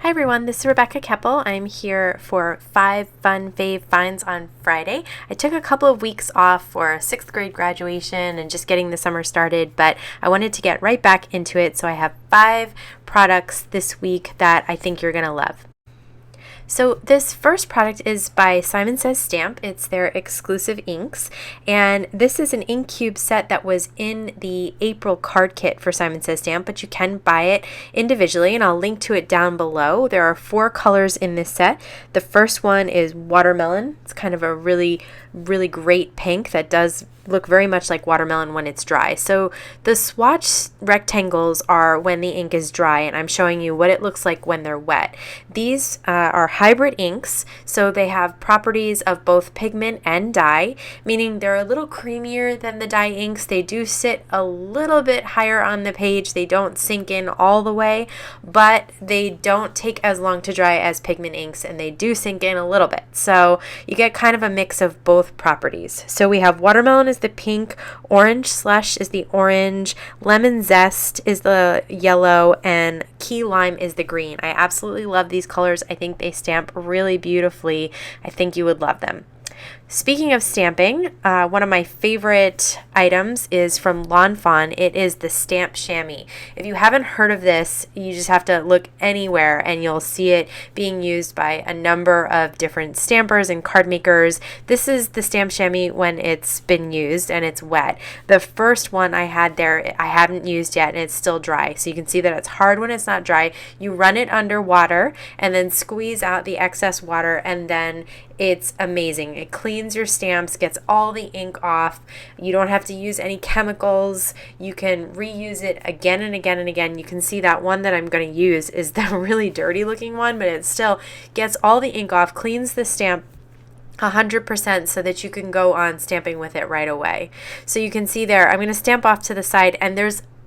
Hi everyone, this is Rebecca Keppel. I'm here for 5 fun Fave finds on Friday. I took a couple of weeks off for 6th grade graduation and just getting the summer started, but I wanted to get right back into it, so I have 5 products this week that I think you're going to love. So this first product is by Simon Says Stamp. It's their exclusive inks, and this is an ink cube set that was in the April card kit for Simon Says Stamp, but you can buy it individually, and I'll link to it down below. There are 4 colors in this set. The first one is watermelon. It's kind of a really great pink that does look very much like watermelon when it's dry. So the swatch rectangles are when the ink is dry, and I'm showing you what it looks like when they're wet. These are hybrid inks, so they have properties of both pigment and dye, meaning they're a little creamier than the dye inks. They do sit a little bit higher on the page. They don't sink in all the way, but they don't take as long to dry as pigment inks, and they do sink in a little bit. So you get kind of a mix of both properties. So we have watermelon is the pink, orange slush is the orange, lemon zest is the yellow, and key lime is the green. I absolutely love these colors. I think they stamp really beautifully. I think you would love them. Speaking of stamping, one of my favorite items is from Fawn. It is the Stamp Shammy. If you haven't heard of this, you just have to look anywhere and you'll see it being used by a number of different stampers and card makers. This is the Stamp Shammy when it's been used and it's wet. The first one I had there, I haven't used yet, and it's still dry. So you can see that it's hard when it's not dry. You run it under water and then squeeze out the excess water, and then it's amazing. It cleans your stamps, gets all the ink off. You don't have to use any chemicals. You can reuse it again and again and again. You can see that one that I'm going to use is the really dirty looking one, but it still gets all the ink off, cleans the stamp 100% so that you can go on stamping with it right away. So you can see there, I'm going to stamp off to the side, and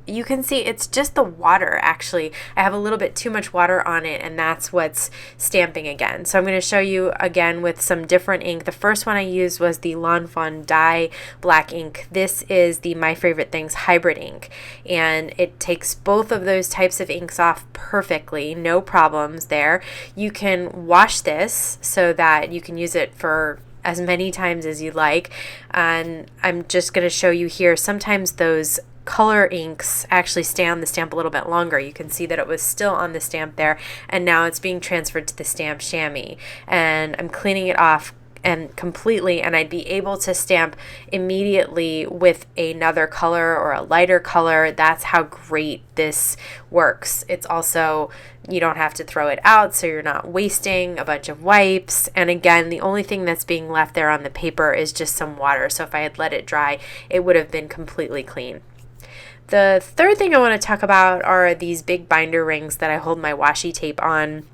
you can see it's just the water actually. I have a little bit too much water on it, and that's what's stamping again. So I'm going to show you again with some different ink. The first one I used was the Fawn dye black ink. This is the My Favorite Things hybrid ink, and it takes both of those types of inks off perfectly, no problems there. You can wash this so that you can use it for as many times as you like, and I'm just going to show you here. Sometimes those color inks actually stay on the stamp a little bit longer. You can see that it was still on the stamp there, and now it's being transferred to the Stamp Shammy, and I'm cleaning it off and completely, and I'd be able to stamp immediately with another color or a lighter color. That's how great this works. It's also, you don't have to throw it out, so you're not wasting a bunch of wipes. And again, the only thing that's being left there on the paper is just some water. So if I had let it dry, it would have been completely clean. The third thing I want to talk about are these big binder rings that I hold my washi tape on.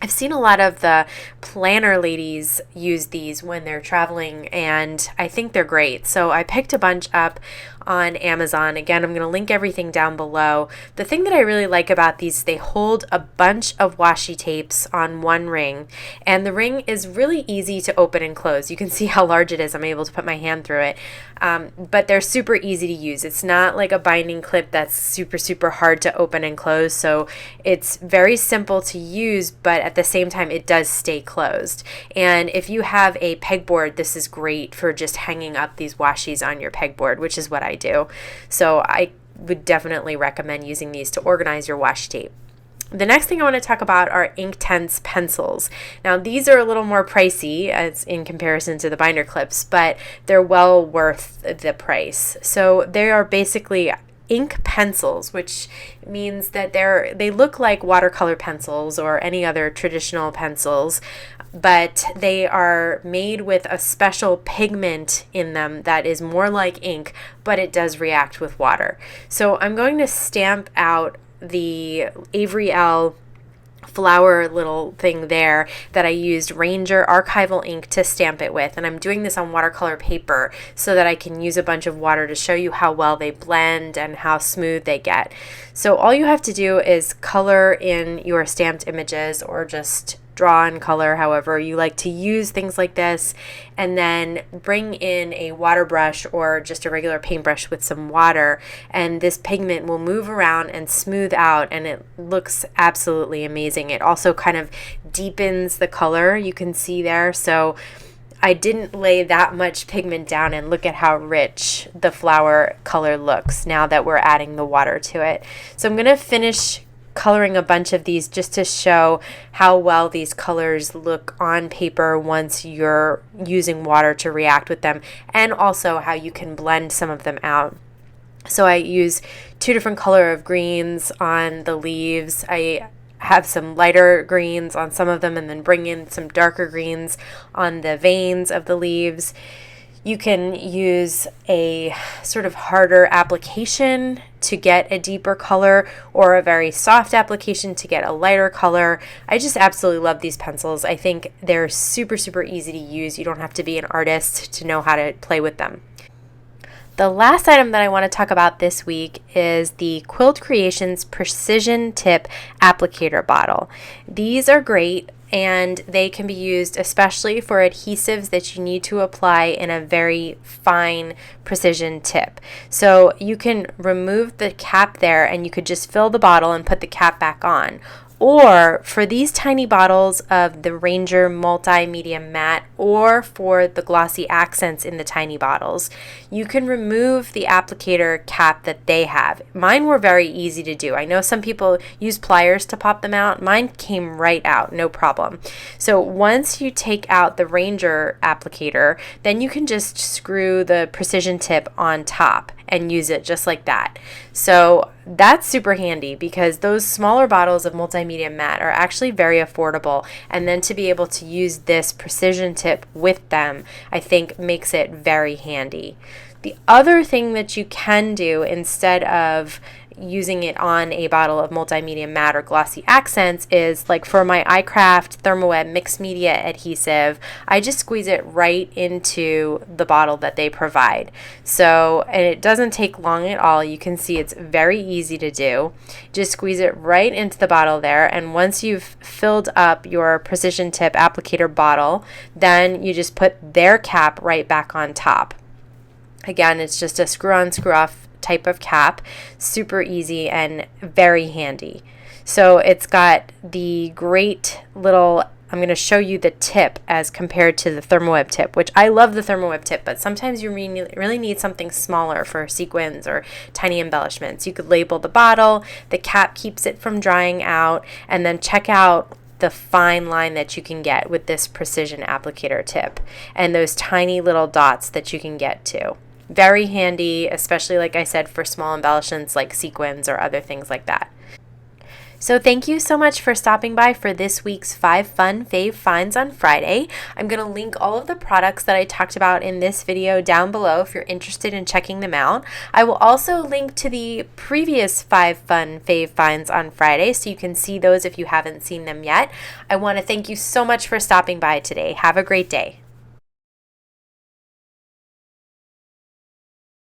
I've seen a lot of the planner ladies use these when they're traveling, and I think they're great. So I picked a bunch up on Amazon. Again, I'm going to link everything down below. The thing that I really like about these, they hold a bunch of washi tapes on one ring, and the ring is really easy to open and close. You can see how large it is. I'm able to put my hand through it, but they're super easy to use. It's not like a binding clip that's super hard to open and close, so it's very simple to use, but at the same time it does stay closed. And if you have a pegboard, this is great for just hanging up these washis on your pegboard, which is what I do. So I would definitely recommend using these to organize your washi tape. The next thing I want to talk about are Inktense pencils. Now these are a little more pricey as in comparison to the binder clips, but they're well worth the price. So they are basically ink pencils, which means that they look like watercolor pencils or any other traditional pencils, but they are made with a special pigment in them that is more like ink, but it does react with water. So I'm going to stamp out the Avery L flower little thing there that I used Ranger archival ink to stamp it with, and I'm doing this on watercolor paper so that I can use a bunch of water to show you how well they blend and how smooth they get. So all you have to do is color in your stamped images, or just draw on color however you like to use things like this, and then bring in a water brush or just a regular paintbrush with some water, and this pigment will move around and smooth out, and it looks absolutely amazing. It also kind of deepens the color, you can see there. So I didn't lay that much pigment down, and look at how rich the flower color looks now that we're adding the water to it. So I'm going to finish coloring a bunch of these just to show how well these colors look on paper once you're using water to react with them, and also how you can blend some of them out. So I use 2 different color of greens on the leaves. I have some lighter greens on some of them, and then bring in some darker greens on the veins of the leaves. You can use a sort of harder application to get a deeper color, or a very soft application to get a lighter color. I just absolutely love these pencils. I think they're super, super easy to use. You don't have to be an artist to know how to play with them. The last item that I want to talk about this week is the Quilled Creations Precision Tip Applicator Bottle. These are great, and they can be used especially for adhesives that you need to apply in a very fine precision tip. So you can remove the cap there, and you could just fill the bottle and put the cap back on. Or for these tiny bottles of the Ranger Multi-Medium Matte, or for the glossy accents in the tiny bottles, you can remove the applicator cap that they have. Mine were very easy to do. I know some people use pliers to pop them out. Mine came right out, no problem. So once you take out the Ranger applicator, then you can just screw the precision tip on top and use it just like that. So that's super handy, because those smaller bottles of multimedia matte are actually very affordable, and then to be able to use this precision tip with them, I think makes it very handy. The other thing that you can do instead of using it on a bottle of multimedia matte or glossy accents is, like for my iCraft Thermoweb mixed media adhesive, I just squeeze it right into the bottle that they provide. So, and it doesn't take long at all. You can see it's very easy to do. Just squeeze it right into the bottle there, and once you've filled up your precision tip applicator bottle, then you just put their cap right back on top. Again, it's just a screw on, screw off type of cap, super easy and very handy. So it's got the great little, I'm going to show you the tip as compared to the Thermoweb tip, which I love the Thermoweb tip, but sometimes you really need something smaller for sequins or tiny embellishments. You could label the bottle, the cap keeps it from drying out, and then check out the fine line that you can get with this precision applicator tip, and those tiny little dots that you can get to. Very handy, especially like I said, for small embellishments like sequins or other things like that. So thank you so much for stopping by for this week's 5 Fun Fave Finds on Friday. I'm going to link all of the products that I talked about in this video down below if you're interested in checking them out. I will also link to the previous 5 Fun Fave Finds on Friday, so you can see those if you haven't seen them yet. I want to thank you so much for stopping by today. Have a great day.